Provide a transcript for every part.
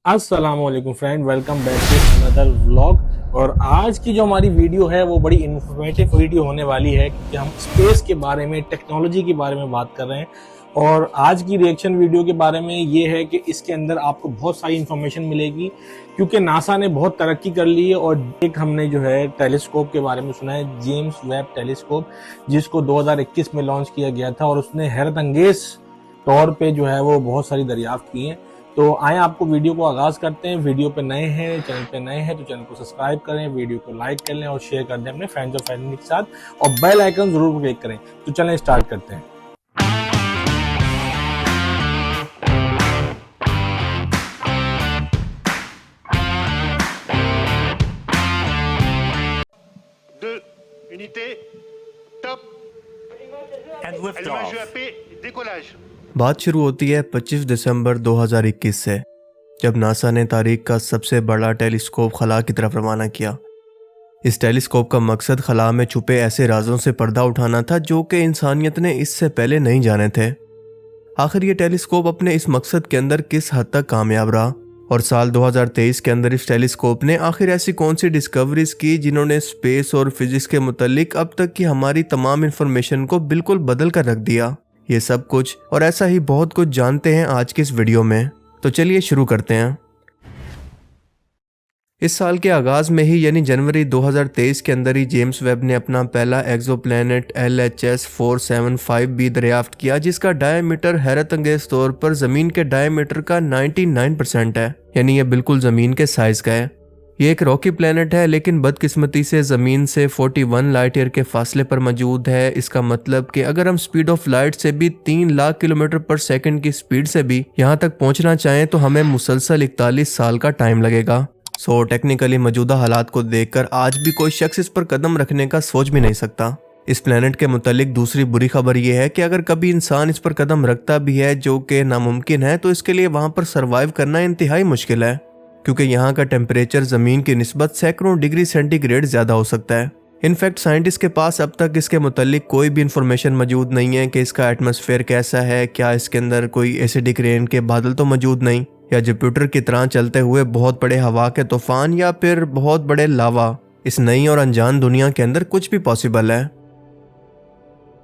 अस्सलामुअलैकुम friend, welcome back to another vlog. और आज की जो हमारी वीडियो है वो बड़ी इंफॉर्मेटिव वीडियो होने वाली है क्योंकि हम स्पेस के बारे में, टेक्नोलॉजी के बारे में बात कर रहे हैं। और आज की रिएक्शन वीडियो के बारे में ये है कि इसके अंदर आपको बहुत सारी इंफॉर्मेशन मिलेगी क्योंकि नासा ने बहुत तरक्की कर ली है। और एक हमने जो है टेलीस्कोप के बारे में सुना है, जेम्स वेब टेलीस्कोप, जिसको 2021 में लॉन्च किया गया था और उसने हैरत अंगेज तौर पे जो है वो बहुत सारी दरियाफ्त की हैं। तो आए आपको वीडियो को आगाज करते हैं। वीडियो पे नए हैं, चैनल पे नए हैं तो चैनल को सब्सक्राइब करें, वीडियो को लाइक कर लें और शेयर कर दें अपने फ्रेंड्स और फैमिली के साथ, और बेल आइकन जरूर क्लिक करें। तो चलें स्टार्ट करते हैं। Unité, top. And lift Allumage off. UAP, décollage. बात शुरू होती है 25 दिसंबर 2021 से, जब नासा ने तारीख का सबसे बड़ा टेलीस्कोप खला की तरफ रवाना किया। इस टेलीस्कोप का मकसद खला में छुपे ऐसे राजों से पर्दा उठाना था जो कि इंसानियत ने इससे पहले नहीं जाने थे। आखिर ये टेलीस्कोप अपने इस मकसद के अंदर किस हद तक कामयाब रहा, और साल 2023 के अंदर इस टेलीस्कोप ने आखिर ऐसी कौन सी डिस्कवरीज की जिन्होंने स्पेस और फिजिक्स के मुतालिक अब तक की हमारी तमाम इंफॉर्मेशन को बिल्कुल बदल कर रख दिया। ये सब कुछ और ऐसा ही बहुत कुछ जानते हैं आज की इस वीडियो में। तो चलिए शुरू करते हैं। इस साल के आगाज में ही यानी जनवरी 2023 के अंदर ही जेम्स वेब ने अपना पहला एक्सोप्लैनेट LHS 475b दरियाफ्त किया, जिसका डायमीटर हैरत अंगेज तौर पर जमीन के डायमीटर का 99% है, यानी यह बिल्कुल जमीन के साइज का है। ये एक रॉकी प्लैनेट है, लेकिन बदकिस्मती से जमीन से 41 लाइट ईयर के फासले पर मौजूद है। इसका मतलब कि अगर हम स्पीड ऑफ लाइट से भी 3 लाख किलोमीटर पर सेकंड की स्पीड से भी यहाँ तक पहुँचना चाहें तो हमें मुसलसल 41 साल का टाइम लगेगा। सो टेक्निकली मौजूदा हालात को देखकर आज भी कोई शख्स इस पर कदम रखने का सोच भी नहीं सकता। इस प्लेनेट के मुतालिक दूसरी बुरी खबर यह है कि अगर कभी इंसान इस पर कदम रखता भी है, जो कि नामुमकिन है, तो इसके लिए वहां पर सरवाइव करना इंतहाई मुश्किल है, क्योंकि यहाँ का टेम्परेचर जमीन की निस्बत सैकड़ों डिग्री सेंटीग्रेड ज्यादा हो सकता है। इनफैक्ट साइंटिस्ट के पास अब तक इसके मुतालिक कोई भी इंफॉर्मेशन मौजूद नहीं है कि इसका एटमॉस्फेयर कैसा है, क्या इसके अंदर कोई एसिडिक रेन के बादल तो मौजूद नहीं, या जुपिटर की तरह चलते हुए बहुत बड़े हवा के तूफान, या फिर बहुत बड़े लावा। इस नई और अनजान दुनिया के अंदर कुछ भी पॉसिबल है।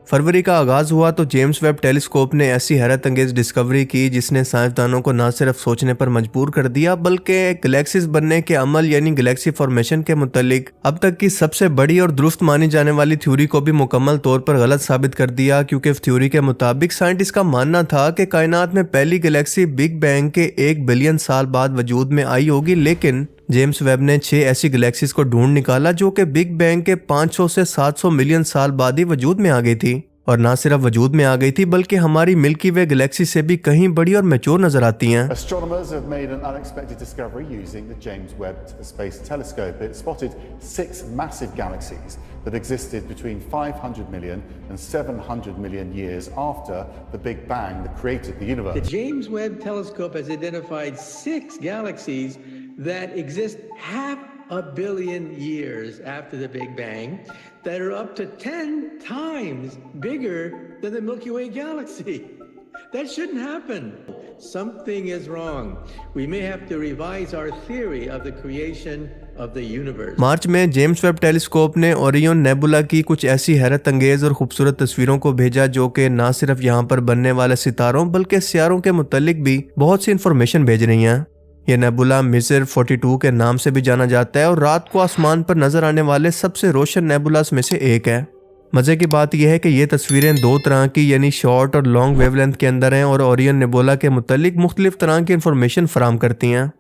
फरवरी का आगाज हुआ तो जेम्स वेब टेलीस्कोप ने ऐसी हैरत अंगेज डिस्कवरी की जिसने साइंसदानों को न सिर्फ सोचने पर मजबूर कर दिया, बल्कि गैलेक्सीज बनने के अमल यानी गैलेक्सी फॉर्मेशन के मुतालिक अब तक की सबसे बड़ी और दुरुस्त मानी जाने वाली थ्योरी को भी मुकम्मल तौर पर गलत साबित कर दिया। क्योंकि इस थ्योरी के मुताबिक साइंटिस्ट का मानना था कि कायनात में पहली गैलेक्सी बिग बैंग के 1 बिलियन साल बाद वजूद में आई होगी, लेकिन जेम्स वेब ने 6 ऐसी गैलेक्सीज को ढूंढ निकाला जो कि बिग बैंग के 500 से 700 मिलियन साल बाद ही वजूद में आ गई थी। और ना सिर्फ वजूद में आ गई थी, बल्कि हमारी मिल्की वे गैलेक्सी से भी कहीं बड़ी और मैच्योर नजर आती हैं। Astronomers have made an unexpected discovery using the James Webb Space Telescope. It spotted 6 massive galaxies that existed between 500 million and 700 million years after the Big Bang that created the universe. The James Webb Telescope has identified 6 galaxies that exist 500 million years after the Big Bang that are up to 10 times bigger than the Milky Way galaxy. That shouldn't happen. Something is wrong. We may have to revise our theory of the creation of the universe. मार्च में James Webb telescope ने Orion nebula की कुछ ऐसी हैरत अंगेज और खूबसूरत तस्वीरों को भेजा जो कि ना सिर्फ यहाँ पर बनने वाले सितारों बल्कि सियारों के मुतालिक भी बहुत सी इंफॉर्मेशन भेज रही हैं। ये नेबुला मिजर 42 के नाम से भी जाना जाता है और रात को आसमान पर नजर आने वाले सबसे रोशन नेबुलास में से एक है। मजे की बात यह है कि ये तस्वीरें दो तरह की यानी शॉर्ट और लॉन्ग वेवलेंथ के अंदर हैं और ओरियन नेबुला के मुतालिक मुख्तलिफ तरह की इंफॉर्मेशन फराम करती हैं।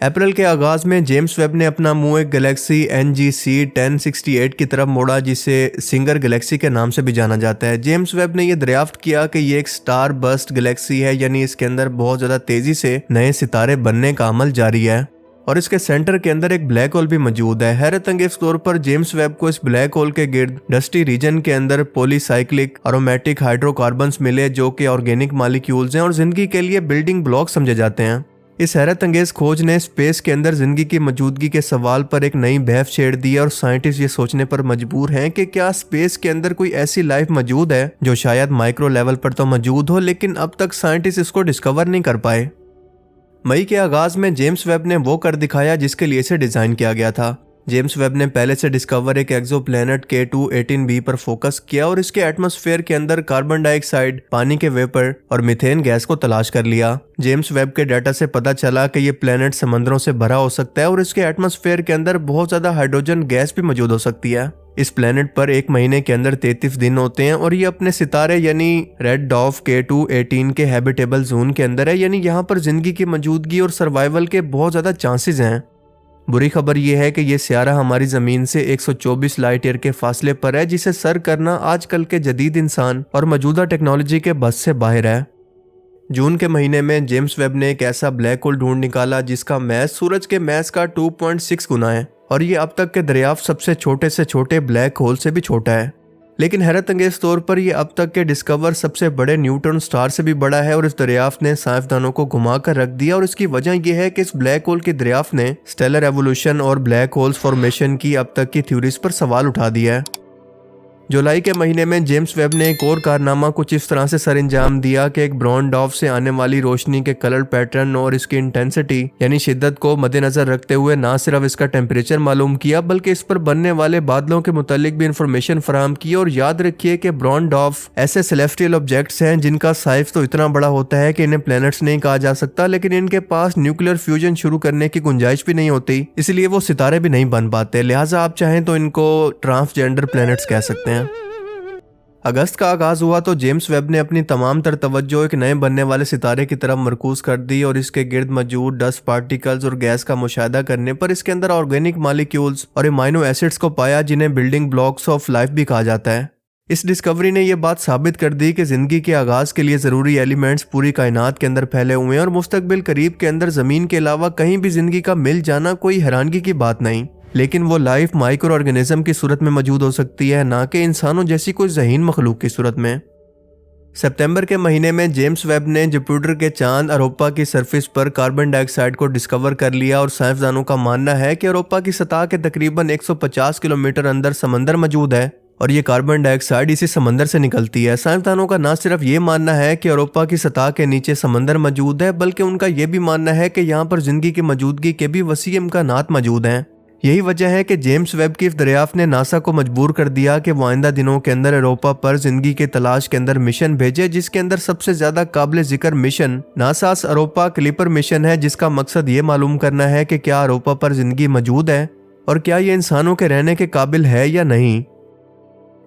अप्रैल के आगाज में जेम्स वेब ने अपना मुंह एक गैलेक्सी NGC 1068 की तरफ मोड़ा, जिसे सिंगर गैलेक्सी के नाम से भी जाना जाता है। जेम्स वेब ने यह दरियाफ्त किया कि ये एक स्टार बस्ट गैलेक्सी है, यानी इसके अंदर बहुत ज्यादा तेजी से नए सितारे बनने का अमल जारी है और इसके सेंटर के अंदर एक ब्लैक होल भी मौजूद है। हैरत अंगेज तौर पर जेम्स वेब को इस ब्लैक होल के गिर्द डस्टी रीजन के अंदर पॉलीसाइक्लिक एरोमेटिक हाइड्रोकार्बन्स मिले जो कि ऑर्गेनिक मॉलिक्यूल्स हैं और जिंदगी के लिए बिल्डिंग ब्लॉक समझे जाते हैं। इस हैरत अंगेज खोज ने स्पेस के अंदर जिंदगी की मौजूदगी के सवाल पर एक नई बहस छेड़ दी और साइंटिस्ट ये सोचने पर मजबूर हैं कि क्या स्पेस के अंदर कोई ऐसी लाइफ मौजूद है जो शायद माइक्रो लेवल पर तो मौजूद हो, लेकिन अब तक साइंटिस्ट इसको डिस्कवर नहीं कर पाए। मई के आगाज में जेम्स वेब ने वो कर दिखाया जिसके लिए इसे डिजाइन किया गया था। जेम्स वेब ने पहले से डिस्कवर एक एक्सोप्लैनेट K2-18b पर फोकस किया और इसके एटमॉस्फेयर के अंदर कार्बन डाइऑक्साइड, पानी के वेपर और मीथेन गैस को तलाश कर लिया। जेम्स वेब के डाटा से पता चला कि ये प्लैनेट समंदरों से भरा हो सकता है और इसके एटमॉस्फेयर के अंदर बहुत ज्यादा हाइड्रोजन गैस भी मौजूद हो सकती है। इस प्लैनेट पर एक महीने के अंदर 33 दिन होते हैं और ये अपने सितारे यानी रेड डॉर्फ K2-18 के हैबिटेबल जोन के अंदर है, यानी यहाँ पर जिंदगी की मौजूदगी और सर्वाइवल के बहुत ज्यादा चांसेस हैं। बुरी खबर यह है कि यह सियारा हमारी ज़मीन से 124 लाइट ईयर के फासले पर है, जिसे सर करना आजकल के जदीद इंसान और मौजूदा टेक्नोलॉजी के बस से बाहर है। जून के महीने में जेम्स वेब ने एक ऐसा ब्लैक होल ढूंढ निकाला जिसका मैस सूरज के मैस का 2.6 गुना है और ये अब तक के दरियाफ्त सबसे छोटे से छोटे ब्लैक होल से भी छोटा है। लेकिन हैरत अंगेज तौर पर यह अब तक के डिस्कवर सबसे बड़े न्यूट्रॉन स्टार से भी बड़ा है और इस दरियाफ्त ने साइंसदानों को घुमा कर रख दिया और इसकी वजह यह है कि इस ब्लैक होल की दरियाफ्त ने स्टेलर एवोल्यूशन और ब्लैक होल्स फॉर्मेशन की अब तक की थ्योरीज पर सवाल उठा दिया है। जुलाई के महीने में जेम्स वेब ने एक और कारनामा कुछ इस तरह से सरंजाम दिया कि एक ब्राउन डॉर्फ से आने वाली रोशनी के कलर पैटर्न और इसकी इंटेंसिटी यानी शिद्दत को मद्देनजर रखते हुए ना सिर्फ इसका टेम्परेचर मालूम किया बल्कि इस पर बनने वाले बादलों के मुतालिक भी इंफॉर्मेशन फराहम की। और याद रखिए कि ब्राउन डॉर्फ ऐसे सेलेस्टियल ऑब्जेक्ट्स हैं जिनका साइज तो इतना बड़ा होता है कि इन्हें प्लैनेट्स नहीं कहा जा सकता, लेकिन इनके पास न्यूक्लियर फ्यूजन शुरू करने की गुंजाइश भी नहीं होती, इसलिए वो सितारे भी नहीं बन पाते। लिहाजा आप चाहें तो इनको ट्रांसजेंडर प्लैनेट्स कह सकते हैं। अगस्त का आगाज हुआ तो जेम्स वेब ने अपनी तमाम तर तवज्जो एक नए बनने वाले सितारे की तरफ मरकूज कर दी और इसके गिर्द मौजूद डस्ट पार्टिकल्स और गैस का मुशाहिदा करने पर इसके अंदर ऑर्गेनिक मॉलिक्यूल्स और अमाइनो एसिड्स को पाया जिन्हें बिल्डिंग ब्लॉक्स ऑफ लाइफ भी कहा जाता है। इस डिस्कवरी ने यह बात साबित कर दी कि जिंदगी के आगाज के लिए जरूरी एलिमेंट्स पूरी कायनात के अंदर फैले हुए हैं और मुस्तकबिल करीब के अंदर जमीन के अलावा कहीं भी जिंदगी का मिल जाना कोई हैरानगी की बात नहीं, लेकिन वो लाइफ माइक्रो ऑर्गेनिज्म की सूरत में मौजूद हो सकती है, ना कि इंसानों जैसी कोई ज़हीन मखलूक की सूरत में। सितंबर के महीने में जेम्स वेब ने जुपिटर के चांद यूरोपा की सरफेस पर कार्बन डाइऑक्साइड को डिस्कवर कर लिया और साइंसदानों का मानना है कि यूरोपा की सतह के तकरीबन 150 किलोमीटर अंदर समंदर मौजूद है और ये कार्बन डाइऑक्साइड इसी समंदर से निकलती है। साइंसदानों का ना सिर्फ ये मानना है कि यूरोपा की सतह के नीचे समंदर मौजूद है, बल्कि उनका यह भी मानना है कि यहाँ पर जिंदगी की मौजूदगी के भी वसी इम्कानात मौजूद हैं। यही वजह है कि जेम्स वेब की इस दरियाफ्त ने नासा को मजबूर कर दिया कि वो आइंदा दिनों के अंदर यूरोपा पर जिंदगी की तलाश के अंदर मिशन भेजे, जिसके अंदर सबसे ज्यादा काबिल जिक्र mission NASA's Europa clipper mission है, जिसका मकसद ये मालूम करना है कि क्या यूरोपा पर जिंदगी मौजूद है और क्या ये इंसानों के रहने के काबिल है या नहीं।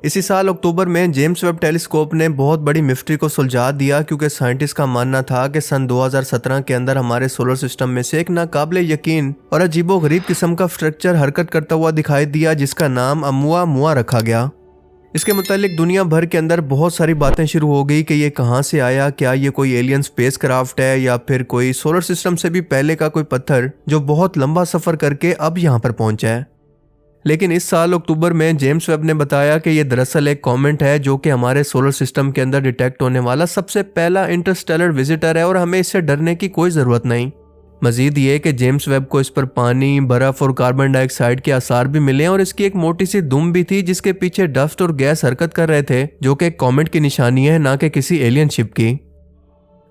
इसी साल अक्टूबर में जेम्स वेब टेलीस्कोप ने बहुत बड़ी मिस्ट्री को सुलझा दिया, क्योंकि साइंटिस्ट का मानना था कि सन 2017 के अंदर हमारे सोलर सिस्टम में से एक नाकाबिल यकीन और अजीबोगरीब किस्म का स्ट्रक्चर हरकत करता हुआ दिखाई दिया, जिसका नाम अमुआ रखा गया। इसके मुतालिक दुनिया भर के अंदर बहुत सारी बातें शुरू हो गई कि ये कहाँ से आया, क्या ये कोई एलियन स्पेस क्राफ्ट है या फिर कोई सोलर सिस्टम से भी पहले का कोई पत्थर जो बहुत लंबा सफर करके अब यहाँ पर पहुंचा है। लेकिन इस साल अक्टूबर में जेम्स वेब ने बताया कि यह दरअसल एक कॉमेट है जो कि हमारे सोलर सिस्टम के अंदर डिटेक्ट होने वाला सबसे पहला इंटरस्टेलर विजिटर है और हमें इससे डरने की कोई ज़रूरत नहीं। मजीद ये कि जेम्स वेब को इस पर पानी, बर्फ़ और कार्बन डाइऑक्साइड के आसार भी मिले और इसकी एक मोटी सी दुम भी थी जिसके पीछे डस्ट और गैस हरकत कर रहे थे, जो कि एक कॉमेट की निशानी है, ना कि किसी एलियन शिप की।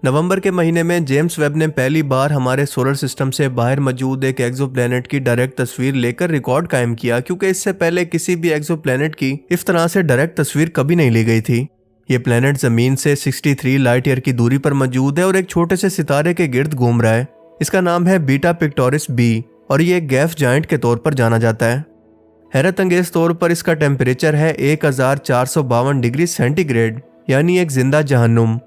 नवंबर के महीने में जेम्स वेब ने पहली बार हमारे सोलर सिस्टम से बाहर मौजूद एक एक्सोप्लैनेट की डायरेक्ट तस्वीर लेकर रिकॉर्ड कायम किया, क्योंकि इससे पहले किसी भी एक्सोप्लैनेट की इस तरह से डायरेक्ट तस्वीर कभी नहीं ली गई थी। ये प्लैनेट जमीन से 63 लाइट ईयर की दूरी पर मौजूद है और एक छोटे से सितारे के गिर्द घूम रहा है। इसका नाम है बीटा पिक्टोरिस बी और ये एक गैस जायंट के तौर पर जाना जाता है। हैरत अंगेज तौर पर इसका टेम्परेचर है 1452 डिग्री सेंटीग्रेड, यानी एक जिंदा जहन्नुम।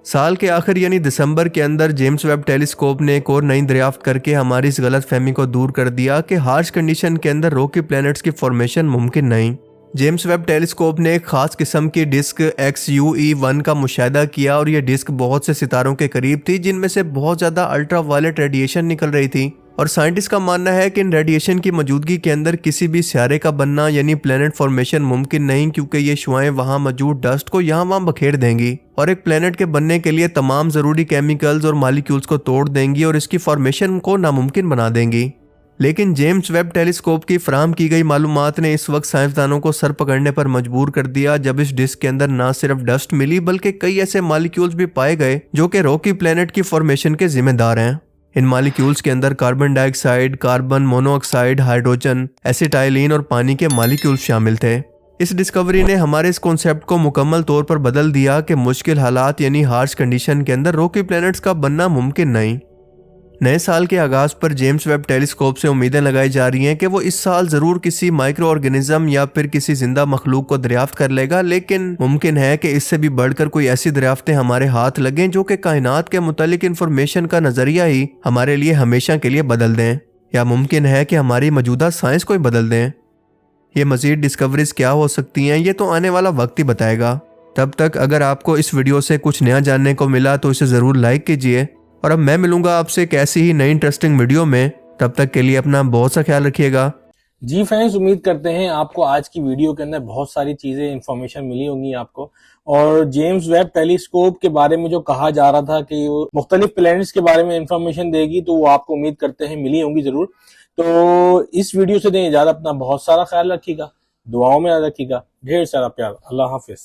साल के आखिर यानी दिसंबर के अंदर जेम्स वेब टेलीस्कोप ने एक और नई दरियाफ्त करके हमारी इस गलत फहमी को दूर कर दिया कि हार्श कंडीशन के अंदर रॉकी प्लैनेट्स की फॉर्मेशन मुमकिन नहीं। जेम्स वेब टेलीस्कोप ने एक खास किस्म की डिस्क XUE1 का मुशाहिदा किया और यह डिस्क बहुत से सितारों के करीब थी, जिनमें से बहुत ज़्यादा अल्ट्रा वायलेट रेडिएशन निकल रही थी और साइंटिस्ट का मानना है कि इन रेडिएशन की मौजूदगी के अंदर किसी भी सियारे का बनना यानी प्लैनेट फॉर्मेशन मुमकिन नहीं, क्योंकि ये शुआएं वहाँ मौजूद डस्ट को यहाँ वहाँ बखेर देंगी और एक प्लैनेट के बनने के लिए तमाम ज़रूरी केमिकल्स और मॉलिक्यूल्स को तोड़ देंगी और इसकी फॉर्मेशन को नामुमकिन बना देंगी। लेकिन जेम्स वेब टेलीस्कोप की फराहम की गई मालूमात ने इस वक्त साइंसदानों को सर पकड़ने पर मजबूर कर दिया जब इस डिस्क के अंदर ना सिर्फ डस्ट मिली बल्कि कई ऐसे मॉलिक्यूल्स भी पाए गए जो कि रॉकी प्लेनेट की फॉर्मेशन के जिम्मेदार हैं। इन मॉलिक्यूल्स के अंदर carbon dioxide, carbon monoxide, hydrogen, acetylene और पानी के मॉलिक्यूल्स शामिल थे। इस डिस्कवरी ने हमारे इस कॉन्सेप्ट को मुकम्मल तौर पर बदल दिया कि मुश्किल हालात यानी हार्श कंडीशन के अंदर रॉकी प्लैनेट्स का बनना मुमकिन नहीं। नए साल के आगाज पर जेम्स वेब टेलीस्कोप से उम्मीदें लगाई जा रही हैं कि वो इस साल जरूर किसी माइक्रो ऑर्गेनिज्म या फिर किसी जिंदा मखलूक को दरियाफ्त कर लेगा, लेकिन मुमकिन है कि इससे भी बढ़कर कोई ऐसी दरियाफ्तें हमारे हाथ लगें जो कि कायनात के मुतालिक इंफॉर्मेशन का नजरिया ही हमारे लिए हमेशा के लिए बदल दें, या मुमकिन है कि हमारी मौजूदा साइंस को ही बदल दें। ये मजीद डिस्कवरीज क्या हो सकती हैं ये तो आने वाला वक्त ही बताएगा। तब तक अगर आपको इस वीडियो से कुछ नया जानने को मिला तो इसे ज़रूर लाइक कीजिए, और अब मैं मिलूंगा आपसे एक ऐसी ही नई इंटरेस्टिंग वीडियो में। तब तक के लिए अपना बहुत सा ख्याल रखिएगा। जी फ्रेंड्स, उम्मीद करते हैं आपको आज की वीडियो के अंदर बहुत सारी चीजें इंफॉर्मेशन मिली होंगी आपको, और जेम्स वेब टेलीस्कोप के बारे में जो कहा जा रहा था कि वो मुख्तलिफ प्लैनेट्स के बारे में इंफॉर्मेशन देगी, तो वो आपको उम्मीद करते हैं मिली होंगी जरूर। तो इस वीडियो से दें इजाजत, अपना बहुत सारा ख्याल रखिएगा, दुआओं में याद रखिएगा, ढेर सारा प्यार, अल्लाह हाफिज।